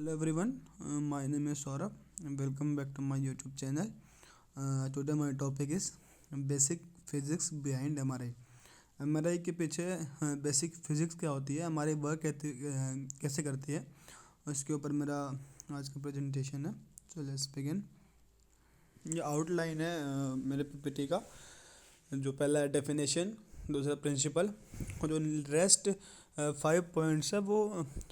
Hello everyone, my name is Saurabh and welcome back to my YouTube channel. Today my topic is basic physics behind MRI. MRI के पीछे basic physics क्या होती है, हमारी work कैसे करती है, उसके ऊपर मेरा आज का प्रेजेंटेशन है. So let's begin. ये आउटलाइन है मेरे पीपीटी का. जो पहला है डेफिनेशन, दूसरा प्रिंसिपल, और जो रेस्ट 5 पॉइंट्स है वो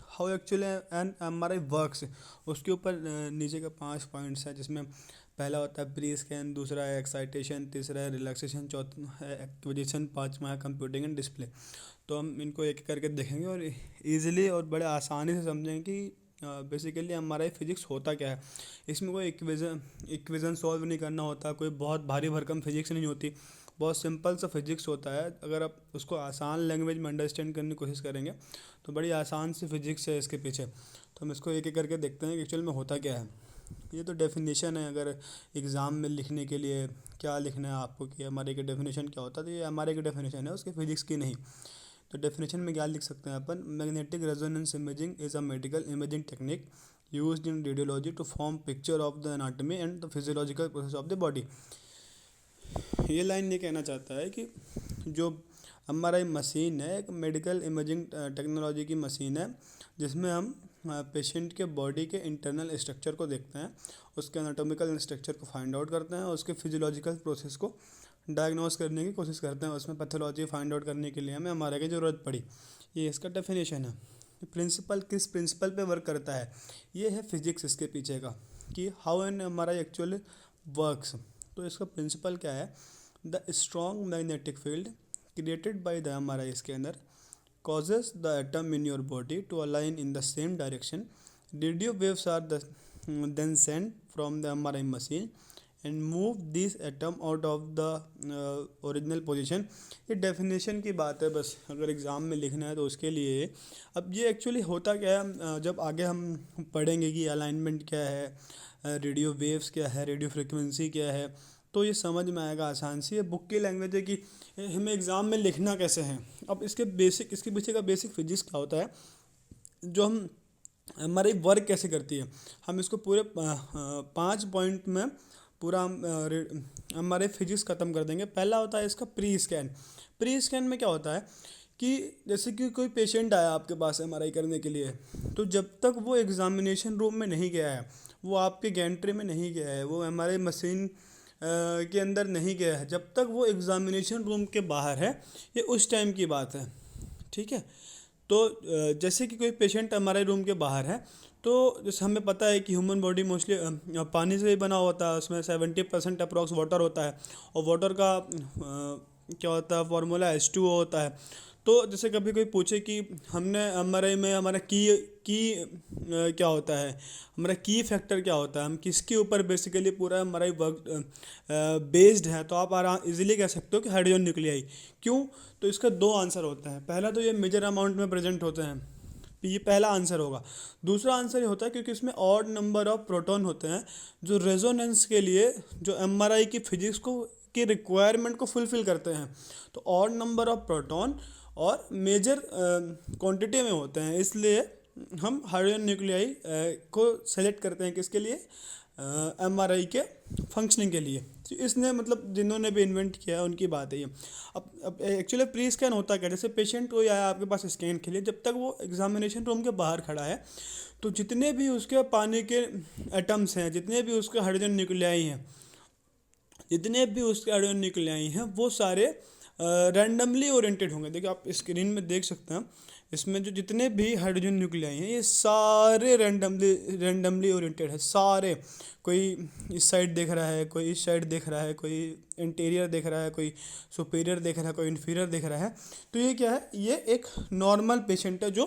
how actually an MRI works, उसके ऊपर नीचे का 5 पॉइंट्स है, जिसमें पहला होता है प्री स्कैन, दूसरा है एक्साइटेशन, तीसरा है रिलैक्सेशन, चौथा है एक्विजिशन, पाँचवा है कंप्यूटिंग एंड डिस्प्ले. तो हम इनको एक करके देखेंगे और ईजिली और बड़े आसानी से समझेंगे कि बेसिकली एमआरआई फिजिक्स होता क्या है. इसमें कोई इक्वेशन सॉल्व नहीं करना होता, कोई बहुत भारी भरकम फिजिक्स नहीं होती, बहुत सिंपल सा फिजिक्स होता है. अगर आप उसको आसान लैंग्वेज में अंडरस्टैंड करने की कोशिश करेंगे तो बड़ी आसान सी फिजिक्स है इसके पीछे. तो हम इसको एक एक करके देखते हैं कि एक्चुअल में होता क्या है. ये तो डेफिनेशन है. अगर एग्ज़ाम में लिखने के लिए क्या लिखना है आपको कि एमआरआई की डेफिनेशन क्या होता है, तो ये एमआरआई की डेफिनेशन है, उसकी फिजिक्स की नहीं. तो डेफिनेशन में क्या लिख सकते हैं अपन, magnetic resonance imaging is a medical imaging technique used in radiology to form picture of the anatomy and the physiological process of the body. ये लाइन ये कहना चाहता है कि जो एमआरआई मशीन है एक मेडिकल इमेजिंग टेक्नोलॉजी की मशीन है, जिसमें हम पेशेंट के बॉडी के इंटरनल स्ट्रक्चर को देखते हैं, उसके एनाटॉमिकल स्ट्रक्चर को फाइंड आउट करते हैं और उसके फिजियोलॉजिकल प्रोसेस को डायग्नोस करने की कोशिश करते हैं. उसमें पैथोलॉजी फाइंड आउट करने के लिए हमें एमआरआई की ज़रूरत पड़ी. ये इसका डेफिनेशन है. प्रिंसिपल किस प्रिंसिपल पे वर्क करता है, ये है फिजिक्स इसके पीछे का, कि how an MRI actually works. तो इसका प्रिंसिपल क्या है, the strong magnetic field created by the MRI इसके अंदर causes the atom in your body to align in the same direction. Radio waves are then sent from the MRI machine and move this atom out of the original position. ये definition की बात है, बस अगर exam में लिखना है तो उसके लिए. अब ये एक्चुअली होता क्या है, जब आगे हम पढ़ेंगे कि अलाइनमेंट क्या है, रेडियो वेव्स क्या है, रेडियो फ्रिक्वेंसी क्या है, तो ये समझ में आएगा आसान सी. ये बुक की लैंग्वेज है कि हमें एग्ज़ाम में लिखना कैसे है. अब इसके पीछे का बेसिक फिजिक्स क्या होता है, जो हम हमारी वर्क कैसे करती है, हम इसको पूरे 5 पॉइंट में पूरा हमारे फिजिक्स ख़त्म कर देंगे. पहला होता है इसका प्री स्कैन. प्री स्कैन में क्या होता है कि जैसे कि कोई पेशेंट आया आपके पास एमआरआई करने के लिए, तो जब तक वो एग्ज़ामिनेशन रूम में नहीं गया है, वो आपके गैंट्री में नहीं गया है, वो एमआरआई मशीन के अंदर नहीं गया है, जब तक वो एग्ज़ामिनेशन रूम के बाहर है, ये उस टाइम की बात है. ठीक है. तो जैसे कि कोई पेशेंट हमारे रूम के बाहर है, तो जैसे हमें पता है कि ह्यूमन बॉडी मोस्टली पानी से ही बना होता है, उसमें 70% अप्रॉक्स वाटर होता है, और वाटर का क्या होता है फॉर्मूला H2O होता है. तो जैसे कभी कोई पूछे कि हमने एमआरआई में हमारा क्या होता है, हमारा की फैक्टर क्या होता है, हम किसके ऊपर बेसिकली पूरा एमआरआई वर्क बेस्ड है, तो आप आराम इजीली कह सकते हो कि हाइड्रोजन न्यूक्लियाई. क्यों? तो इसका 2 आंसर होते हैं. पहला तो ये मेजर अमाउंट में प्रेजेंट होते हैं, ये पहला आंसर होगा. दूसरा आंसर ये होता है क्योंकि इसमें ऑड नंबर ऑफ प्रोटॉन होते हैं, जो रेजोनेंस के लिए जो एमआरआई की फिजिक्स की रिक्वायरमेंट को फुलफिल करते हैं. तो ऑड नंबर ऑफ प्रोटॉन और मेजर क्वांटिटी में होते हैं, इसलिए हम हाइड्रोजन न्यूक्लियाई को सेलेक्ट करते हैं किसके लिए, एमआरआई के फंक्शनिंग के लिए. तो इसने मतलब जिन्होंने भी इन्वेंट किया है उनकी बात है ये. अब एक्चुअली प्री स्कैन होता क्या, जैसे पेशेंट कोई आया आपके पास स्कैन के लिए, जब तक वो एग्जामिनेशन रूम के बाहर खड़ा है, तो जितने भी उसके पानी के एटम्स हैं, जितने भी उसके हाइड्रोजन न्यूक्लियाई हैं, वो सारे रैंडमली ओरिएंटेड होंगे. देखिए आप स्क्रीन में देख सकते हैं, इसमें जो जितने भी हाइड्रोजन न्यूक्लियाई हैं, ये सारे रैंडमली ओरिएंटेड है. सारे, कोई इस साइड देख रहा है, कोई इस साइड देख रहा है, कोई इंटीरियर देख रहा है, कोई सुपीरियर देख रहा है, कोई इन्फीरियर देख रहा है. तो ये क्या है, ये एक नॉर्मल पेशेंट है जो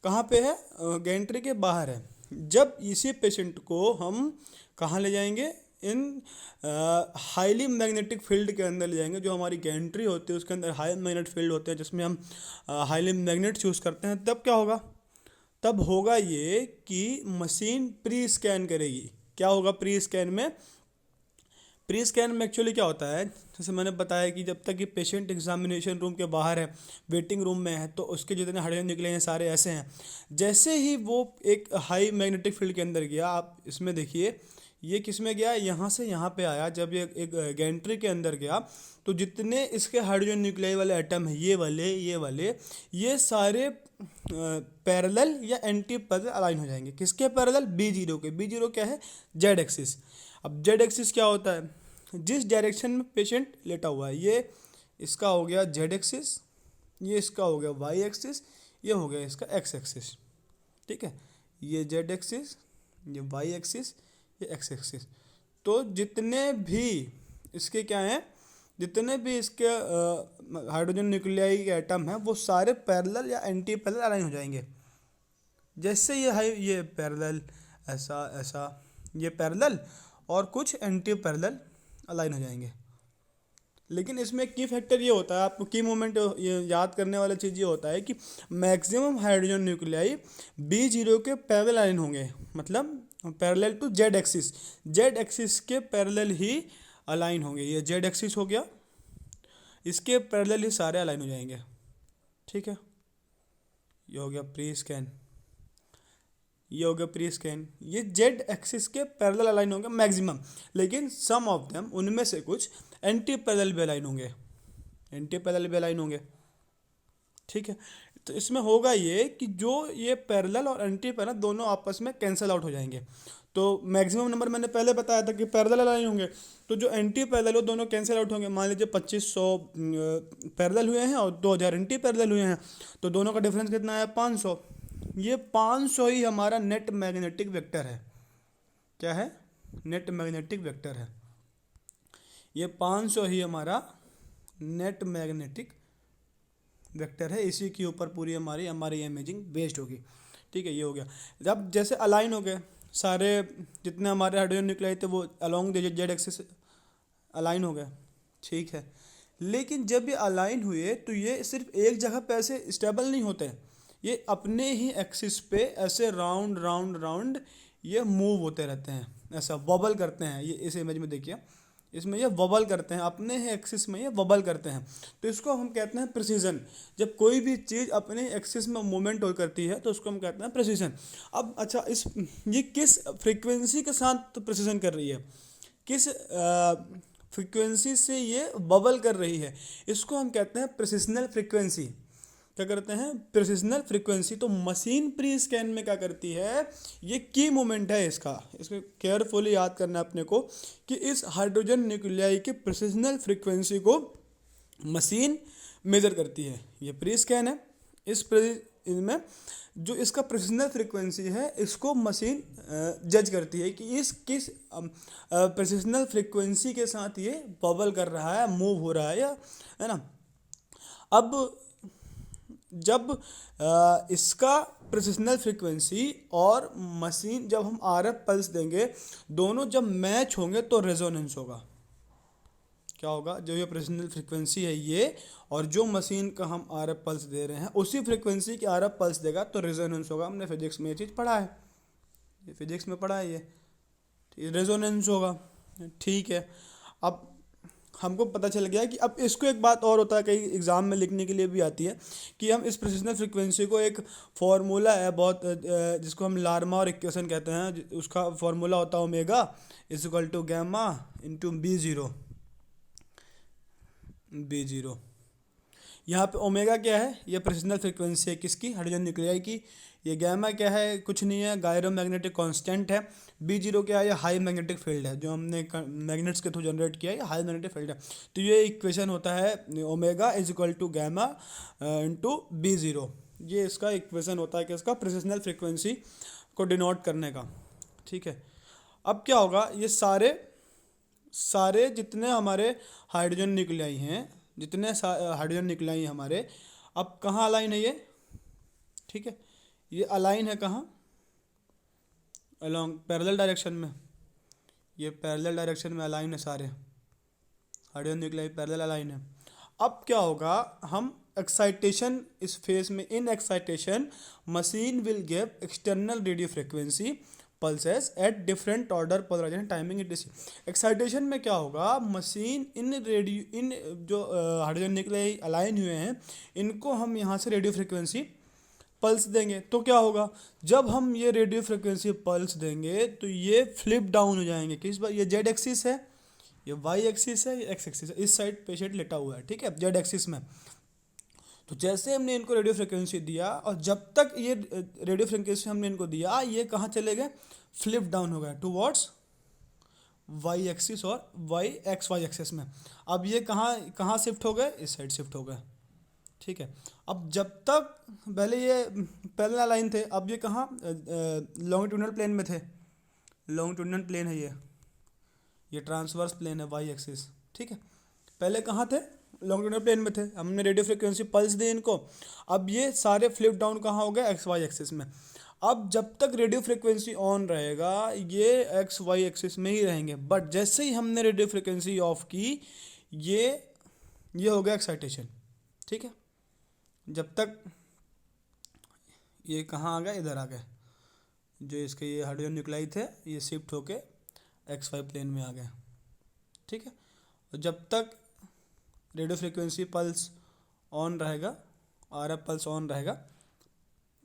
कहाँ पे है, गैंट्री के बाहर है. जब इसी पेशेंट को हम कहाँ ले जाएंगे, इन हाईली मैग्नेटिक फील्ड के अंदर ले जाएंगे. जो हमारी गैंट्री होती है उसके अंदर हाई मैग्नेट फील्ड होते हैं, जिसमें हम हाईली मैग्नेट यूज़ करते हैं. तब क्या होगा, तब होगा ये कि मशीन प्री स्कैन करेगी. क्या होगा प्री स्कैन में, प्री स्कैन में एक्चुअली क्या होता है, जैसे मैंने बताया कि जब तक कि पेशेंट एग्जामिनेशन रूम के बाहर है, वेटिंग रूम में है, तो उसके जितने हाइड्रोजन निकले हैं सारे ऐसे हैं। जैसे ही वो एक हाई मैग्नेटिक फील्ड के अंदर गया, आप इसमें देखिए ये किस में गया, यहाँ से यहाँ पे आया, जब ये एक गैंट्री के अंदर गया तो जितने इसके हाइड्रोजन न्यूक्लियाई वाले एटम हैं, ये सारे पैरेलल या एंटी पैरेलल अलाइन हो जाएंगे। किसके पैरेलल? B0 के। B0 क्या है? Z axis. अब जेड एक्सिस क्या होता है? जिस डायरेक्शन में पेशेंट लेटा हुआ है, ये इसका हो गया जेड एक्सिस, ये इसका हो गया वाई एक्सिस, ये हो गया इसका एक्स एक्सिस। ठीक है, ये जेड एक्सिस, ये वाई एक्सिस, ये एक्स एक्सिस। तो जितने भी इसके क्या हैं, जितने भी इसके हाइड्रोजन न्यूक्लियाई के एटम हैं, वो सारे पैरेलल या एंटी पैरेलल अलाइन हो जाएंगे। जैसे ये पैरेलल, ऐसा ऐसा, ये पैरेलल और कुछ एंटी पैरेलल अलाइन हो जाएंगे। लेकिन इसमें की फैक्टर ये होता है, आपको की मोमेंट ये याद करने वाला चीज़ ये होता है कि मैक्सिमम हाइड्रोजन न्यूक्लियाई B0 के पैरेलल अलाइन होंगे, मतलब parallel to Z axis, Z axis के पैरेलल ही अलाइन होंगे। ये जेड एक्सिस हो गया, इसके पैरेलल ही सारे अलाइन हो जाएंगे। ठीक है, ये हो गया प्री स्कैन, ये हो गया प्री स्कैन। ये जेड एक्सिस के पैरेलल अलाइन होंगे मैक्सिमम, लेकिन सम ऑफ देम, उनमें से कुछ एंटी पैरेलल भी अलाइन होंगे, एंटी पैरेलल भी अलाइन होंगे। ठीक है, तो इसमें होगा ये कि जो ये पैरेलल और एंटी पैरेलल दोनों आपस में कैंसिल आउट हो जाएंगे। तो मैक्सिमम नंबर मैंने पहले बताया था कि पैरेलल अलाइन होंगे, तो जो एंटी पैरेलल वो दोनों कैंसिल आउट होंगे। मान लीजिए 2500 पैरेलल हुए हैं और 2000 एंटी पैरेलल हुए हैं, तो दोनों का डिफरेंस कितना है? 500। ये 500 ही हमारा नेट मैग्नेटिक वेक्टर है। क्या है? नेट मैग्नेटिक वेक्टर है। ये 500 ही हमारा नेट मैग्नेटिक वेक्टर है, इसी के ऊपर पूरी हमारी इमेजिंग बेस्ड होगी। ठीक है, ये हो गया। जब जैसे अलाइन हो गए सारे, जितने हमारे हाइड्रोजन न्यूक्लियाई थे वो along the Z axis align हो गए। ठीक है, लेकिन जब ये अलाइन हुए तो ये सिर्फ एक जगह पे ऐसे स्टेबल नहीं होते, ये अपने ही एक्सिस पे ऐसे राउंड राउंड राउंड ये मूव होते रहते हैं, ऐसा वबल करते हैं। ये इस इमेज में देखिए, इसमें ये वबल करते हैं, अपने ही एक्सिस में ये वबल करते हैं। तो इसको हम कहते हैं प्रिसीजन। जब कोई भी चीज़ अपने एक्सिस में मूवमेंट हो करती है तो उसको हम कहते हैं प्रिसीजन। अब अच्छा, ये किस फ्रीक्वेंसी के साथ प्रिसीजन कर रही है, किस फ्रीक्वेंसी से ये वबल कर रही है, इसको हम कहते हैं प्रिसिशनल फ्रीक्वेंसी। क्या करते हैं? प्रिसिशनल फ्रीक्वेंसी। तो मशीन प्री स्कैन में क्या करती है, ये की मोमेंट है इसको केयरफुली याद करना है अपने को, कि इस हाइड्रोजन न्यूक्लियाई के प्रिसिशनल फ्रीक्वेंसी को मशीन मेजर करती है। ये प्री स्कैन है, इनमें जो इसका प्रिसिशनल फ्रीक्वेंसी है इसको मशीन जज करती है कि इस किस प्रिसिशनल फ्रीक्वेंसी के साथ ये बबल कर रहा है, मूव हो रहा है ना। अब जब इसका प्रिसिशनल फ्रीक्वेंसी और मशीन, जब हम RF पल्स देंगे, दोनों जब मैच होंगे तो रेजोनेंस होगा। क्या होगा? जो ये प्रिसिशनल फ्रीक्वेंसी है ये, और जो मशीन का हम RF पल्स दे रहे हैं उसी फ्रीक्वेंसी की RF पल्स देगा तो रेजोनेंस होगा। हमने फिजिक्स में ये चीज़ पढ़ा है, ये फिजिक्स में पढ़ा है, ये रेजोनेंस होगा। ठीक है, अब हमको पता चल गया कि अब इसको एक बात और होता है, कई एग्ज़ाम में लिखने के लिए भी आती है, कि हम इस प्रिसिशनल फ्रीक्वेंसी को, एक फार्मूला है बहुत, जिसको हम लार्मा इक्वेशन कहते हैं, उसका फार्मूला होता है omega is equal to gamma into B0। यहाँ पे ओमेगा क्या है? ये प्रिसिशनल फ्रीक्वेंसी है किसकी? हाइड्रोजन न्यूक्लियाई की। ये गैमा क्या है? कुछ नहीं है, गायरो मैग्नेटिक कांस्टेंट है। B0 क्या है? ये हाई मैग्नेटिक फील्ड है, जो हमने मैग्नेट्स के थ्रू जनरेट किया है, ये हाई मैग्नेटिक फील्ड है। तो ये इक्वेशन होता है omega is equal to gamma into B0। ये इसका इक्वेशन होता है कि इसका प्रिसिशनल फ्रीक्वेंसी को डिनोट करने का। ठीक है, अब क्या होगा, ये सारे जितने हमारे हाइड्रोजन न्यूक्लियाई हैं, जितने हाइड्रोजन न्यूक्लियाई हमारे, अब कहाँ अलाइन है ये? ठीक है, ये अलाइन है कहाँ? अलोंग पैरेलल डायरेक्शन में। ये पैरेलल डायरेक्शन में अलाइन है, सारे हाइड्रोजन न्यूक्लियाई पैरेलल अलाइन है। अब क्या होगा, हम एक्साइटेशन इस फेज में, in excitation machine will give external radio frequency pulses at different order polarization timing etc. Excitation में क्या होगा, मशीन इन जो हाइड्रोजन न्यूक्लियाई अलाइन हुए हैं इनको हम यहाँ से रेडियो फ्रिक्वेंसी पल्स देंगे तो क्या होगा, जब हम ये रेडियो फ्रिक्वेंसी पल्स देंगे तो ये फ्लिप डाउन हो जाएंगे। किस बार, ये जेड एक्सिस है, ये वाई एक्सिस है, ये एक्स एक्सिस है, इस साइड पेशेंट लेटा हुआ है, ठीक है, जेड एक्सिस में। तो जैसे हमने इनको रेडियो फ्रिक्वेंसी दिया और जब तक ये रेडियो फ्रिक्वेंसी हमने इनको दिया ये कहाँ चले गए, फ्लिप डाउन हो गए टूवर्ड्स वाई एक्सिस और वाई एक्सिस में। अब ये कहाँ कहाँ शिफ्ट हो गए, इस साइड शिफ्ट हो गए, ठीक है। अब जब तक पहले ये पैरेलल लाइन थे, अब ये कहाँ लॉन्गिट्यूडनल प्लेन में थे, लॉन्गिट्यूडनल प्लेन है ये ट्रांसवर्स प्लेन है वाई एक्सिस, ठीक है। पहले कहाँ थे, लॉन्गिट्यूडनल प्लेन में थे, हमने रेडियो फ्रिक्वेंसी पल्स दी इनको, अब ये सारे फ्लिप डाउन कहाँ हो गए, एक्स वाई एक्सिस में। अब जब तक रेडियो फ्रिक्वेंसी ऑन रहेगा ये एक्स वाई एक्सिस में ही रहेंगे, बट जैसे ही हमने रेडियो फ्रिक्वेंसी ऑफ की ये हो गया एक्साइटेशन, ठीक है। जब तक ये कहाँ आ गए, इधर आ गए, जो इसके ये हाइड्रोजन न्यूक्लाई थे ये शिफ्ट होके एक्स वाई प्लेन में आ गए, ठीक है। और जब तक रेडियो फ्रिक्वेंसी पल्स ऑन रहेगा, आरएफ पल्स ऑन रहेगा,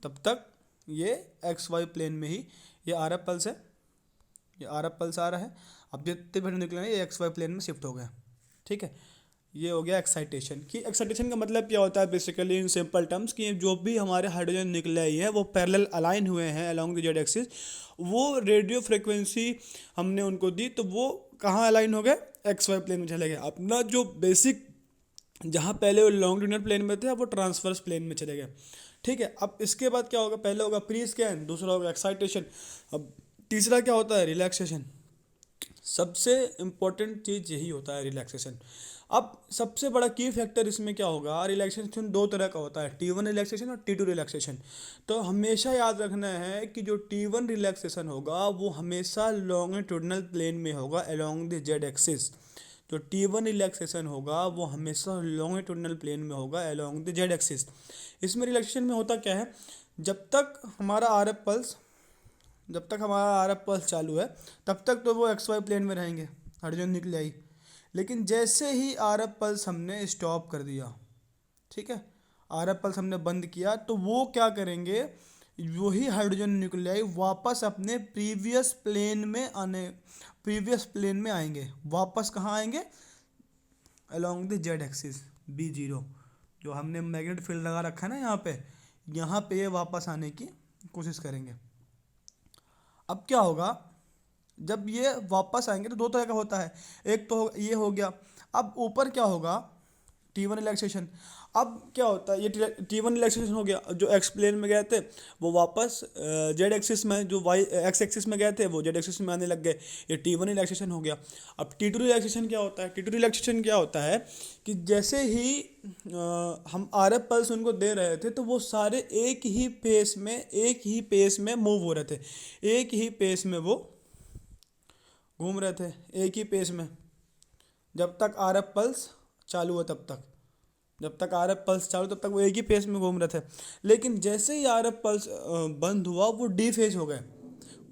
तब तक ये एक्स वाई प्लेन में ही ये आरएफ पल्स है, ये आरएफ पल्स आ रहा है। अब जितने भी निकले हैं ये एक्स वाई प्लेन में शिफ्ट हो गया, ठीक है। ये हो गया एक्साइटेशन। कि एक्साइटेशन का मतलब क्या होता है बेसिकली इन सिंपल टर्म्स, कि जो भी हमारे हाइड्रोजन न्यूक्लियाई है वो पैरेलल अलाइन हुए हैं अलोंग द जेड एक्सिस, वो रेडियो फ्रिक्वेंसी हमने उनको दी तो वो कहाँ अलाइन हो गए, एक्स वाई प्लेन में चले गए। अपना जो बेसिक जहाँ पहले वो लॉन्गिट्यूडनल प्लेन में थे अब वो ट्रांसवर्स प्लेन में चले गए, ठीक है। अब इसके बाद क्या होगा, पहले होगा प्री स्कैन, दूसरा होगा एक्साइटेशन, अब तीसरा क्या होता है, रिलैक्सेशन। सबसे इम्पोर्टेंट चीज़ यही होता है रिलैक्सेशन। अब सबसे बड़ा की फैक्टर इसमें क्या होगा, रिलैक्सेशन दो तरह का होता है, T1 रिलैक्सेशन और T2 रिलैक्सेशन। तो हमेशा याद रखना है कि जो T1 रिलैक्सेशन होगा वो हमेशा लॉन्गिट्यूडनल प्लेन में होगा अलोंग द जेड एक्सिस। जो T1 रिलैक्सेशन होगा वो हमेशा लॉन्गिट्यूडनल प्लेन में होगा अलोंग द जेड एक्सिस। इसमें रिलैक्सेशन में होता क्या है, जब तक हमारा आरएफ पल्स चालू है तब तक तो वो एक्स वाई प्लेन में रहेंगे हाइड्रोजन न्यूक्लियाई, लेकिन जैसे ही आरएफ पल्स हमने स्टॉप कर दिया, ठीक है, आरएफ पल्स हमने बंद किया तो वो क्या करेंगे, वही हाइड्रोजन न्यूक्लियाई वापस अपने प्रीवियस प्लेन में आएंगे। वापस कहाँ आएंगे, along the Z axis B0, जो हमने मैग्नेट फील्ड लगा रखा है ना यहाँ पे ये वापस आने की कोशिश करेंगे। अब क्या होगा, जब ये वापस आएंगे तो दो तरह का होता है, एक तो ये हो गया। अब ऊपर क्या होगा, T1 रिलैक्सेशन। अब क्या होता है, ये T1 रिलैक्सेशन हो गया, जो एक्स प्लेन में गए थे वो वापस जेड एक्सिस में, जो वाई एक्स एक्सिस में गए थे वो जेड एक्सिस में आने लग गए, ये T1 रिलैक्सेशन हो गया। अब T2 रिलैक्सेशन क्या होता है, T2 रिलैक्सेशन क्या होता है कि जैसे ही हम आरएफ पल्स उनको दे रहे थे तो वो सारे एक ही पेस में मूव हो रहे थे, एक ही पेस में वो घूम रहे थे, एक ही पेस में, जब तक आरएफ पल्स चालू है तब तक, तब तक वो एक ही पेस में घूम रहे थे। लेकिन जैसे ही आरएफ पल्स बंद हुआ वो डी फेज हो गए,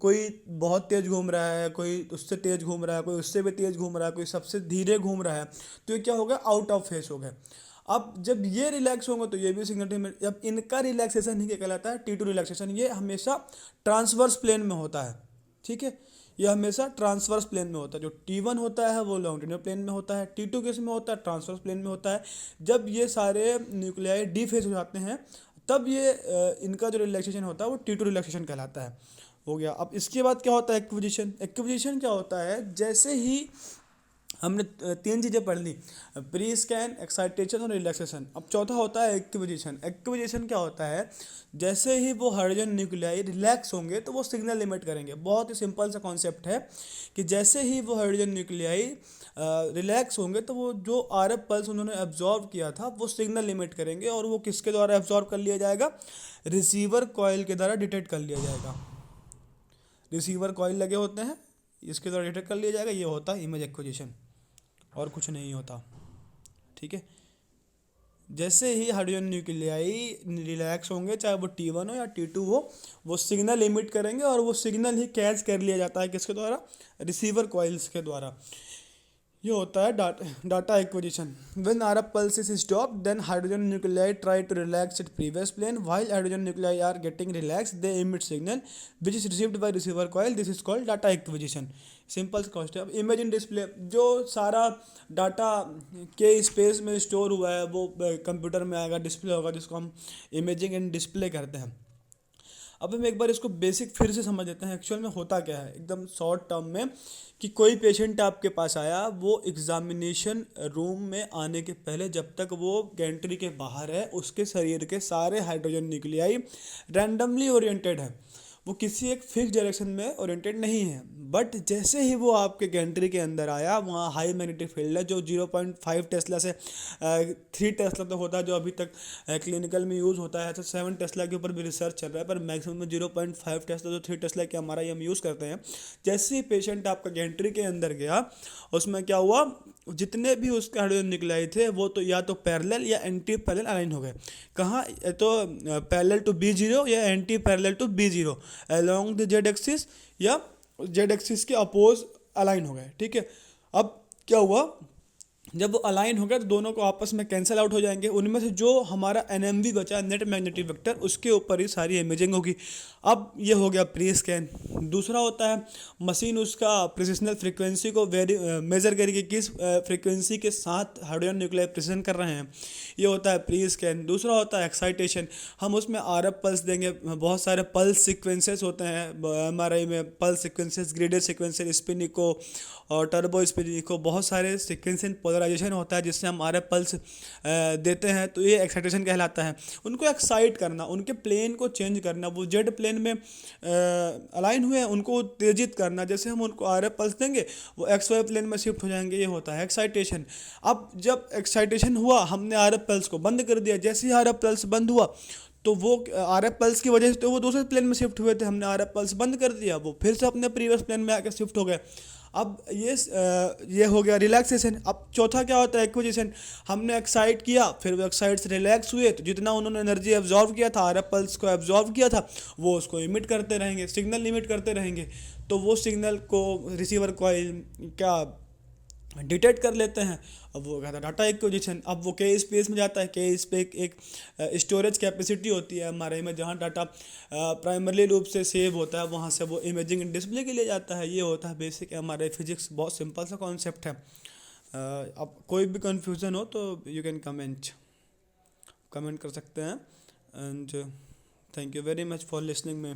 कोई बहुत तेज़ घूम रहा है, कोई उससे तेज़ घूम रहा है, कोई उससे भी तेज़ घूम रहा है, कोई सबसे धीरे घूम रहा है, तो ये क्या हो गया, आउट ऑफ फेस हो गए। अब जब ये रिलैक्स होंगे तो ये भी सिग्नल, जब इनका रिलैक्सेशन ही क्या कहलाता है, T2 रिलैक्सेशन। ये हमेशा ट्रांसवर्स प्लेन में होता है, ठीक है, ये हमेशा ट्रांसवर्स प्लेन में होता है। जो T1 होता है वो लॉन्गिट्यूडनल प्लेन में होता है, T2 किस में होता है, ट्रांसवर्स प्लेन में होता है। जब ये सारे न्यूक्लियाई डी फेज हो जाते हैं तब ये इनका जो रिलैक्सेशन होता है वो T2 रिलैक्सेशन कहलाता है, हो गया। अब इसके बाद क्या होता है, एक्विजिशन क्या होता है, जैसे ही हमने तीन चीज़ें पढ़ ली, प्री स्कैन, एक्साइटेशन और रिलैक्सेशन। अब चौथा होता है एक्विजिशन क्या होता है, जैसे ही वो हाइड्रोजन न्यूक्लियाई रिलैक्स होंगे तो वो सिग्नल लिमिट करेंगे। बहुत ही सिंपल सा कॉन्सेप्ट है कि जैसे ही वो हाइड्रोजन न्यूक्लियाई रिलैक्स होंगे तो वो जो आरएफ पल्स उन्होंने एब्जॉर्व किया था वो सिग्नल लिमिट करेंगे, और वो किसके द्वारा एब्जॉर्व कर लिया जाएगा, रिसीवर कॉइल के द्वारा डिटेक्ट कर लिया जाएगा। रिसीवर कॉइल लगे होते हैं, इसके द्वारा डिटेक्ट कर लिया जाएगा। ये होता है इमेज एक्विजिशन, और कुछ नहीं होता, ठीक है। जैसे ही हाइड्रोजन न्यूक्लियाई रिलैक्स होंगे, चाहे वो T1 हो या T2 हो, वो सिग्नल इमिट करेंगे और वो सिग्नल ही कैच कर लिया जाता है किसके द्वारा, रिसीवर कॉइल्स के द्वारा। ये होता है data acquisition. When RF pulse is stopped, then hydrogen nuclei try to relax its previous plane. While hydrogen nuclei are getting relaxed, they emit signal which is received by receiver coil. This is called data acquisition. Simple concept है। अब imagine display, जो सारा data के space में store हुआ है वो computer में आएगा, डिस्प्ले होगा, जिसको हम इमेजिंग एंड डिस्प्ले करते हैं। अब हम एक बार इसको बेसिक फिर से समझ लेते हैं एक्चुअल में होता क्या है एकदम शॉर्ट टर्म में। कि कोई पेशेंट आपके पास आया, वो एग्जामिनेशन रूम में आने के पहले जब तक वो गैंट्री के बाहर है, उसके शरीर के सारे हाइड्रोजन न्यूक्लियाई रैंडमली ओरिएंटेड है, वो किसी एक फिक्स डायरेक्शन में ओरिएंटेड नहीं है। बट जैसे ही वो आपके गैंट्री के अंदर आया, वहाँ हाई मैग्नेटिक फील्ड है जो 0.5 टेस्ला से 3 टेस्ला तक होता है, जो अभी तक क्लिनिकल में यूज़ होता है। तो 7 टेस्ला के ऊपर भी रिसर्च चल रहा है, पर मैक्सिमम में 0.5 टेस्ला जो 3 टेस्ला के हमारा हम यूज़ करते हैं। जैसे ही पेशेंट आपका गैंट्री के अंदर गया, उसमें क्या हुआ, जितने भी उसके हाइड्रोजन न्यूक्लियाई थे वो तो या तो पैरेलल या एंटी पैरेलल अलाइन हो गए। कहाँ, तो पैरेलल टू B0 या anti parallel to B0 along the Z axis, या जेड एक्सिस के अपोज अलाइन हो गए। ठीक है, अब क्या हुआ, जब वो अलाइन हो गया तो दोनों को आपस में कैंसिल आउट हो जाएंगे। उनमें से जो हमारा NMV बचा, नेट मैग्नेटिक वेक्टर, उसके ऊपर ही सारी इमेजिंग होगी। अब ये हो गया प्री स्कैन। दूसरा होता है मशीन उसका प्रिसिशनल फ्रीक्वेंसी को मेजर करेगी, किस फ्रीक्वेंसी के साथ हाइड्रोजन न्यूक्लियाई प्रिसिशन कर रहे हैं, ये होता है प्री स्कैन। दूसरा होता है एक्साइटेशन, हम उसमें RF पल्स देंगे। बहुत सारे पल्स सीक्वेंसेस होते हैं MRI में, pulse sequences, graded sequences, spin echo और टर्बो स्पिन इको, बहुत सारे सीक्वेंस इन पोलराइजेशन होता है जिससे हम RF पल्स देते हैं। तो ये एक्साइटेशन कहलाता है। उनको एक्साइट करना, उनके प्लेन को चेंज करना, वो जेड प्लेन में अलाइन हुए हैं उनको उत्तेजित करना। जैसे हम उनको RF पल्स देंगे वो XY प्लेन में शिफ्ट हो जाएंगे, ये होता है एक्साइटेशन। अब जब एक्साइटेशन हुआ, हमने RF पल्स को बंद कर दिया। जैसे ही RF पल्स बंद हुआ तो वो RF पल्स की वजह से तो वो दूसरे प्लेन में शिफ्ट हुए थे, हमने RF पल्स बंद कर दिया, वो फिर से अपने प्रीवियस प्लेन में आकर शिफ्ट हो गए। अब ये हो गया रिलैक्सेशन। अब चौथा क्या होता है, एक्विजिशन। हमने एक्साइट किया, फिर वो एक्साइट से रिलैक्स हुए, तो जितना उन्होंने एनर्जी एब्जॉर्व किया था, RF पल्स को एब्जॉर्व किया था, वो उसको इमिट करते रहेंगे, सिग्नल इमिट करते रहेंगे। तो वो सिग्नल को रिसीवर कॉइल क्या डिटेक्ट कर लेते हैं। अब वो कहता है डाटा एक्विजिशन। अब वो के स्पेस में जाता है। के स्पेस एक स्टोरेज कैपेसिटी होती है हमारे में, जहाँ डाटा प्राइमरी रूप से सेव होता है, वहाँ से वो इमेजिंग डिस्प्ले के लिए जाता है। ये होता है बेसिक हमारे फिजिक्स, बहुत सिंपल सा कॉन्सेप्ट है। अब कोई भी कन्फ्यूज़न हो तो यू कैन कमेंट कर सकते हैं। And thank you very much for listening में।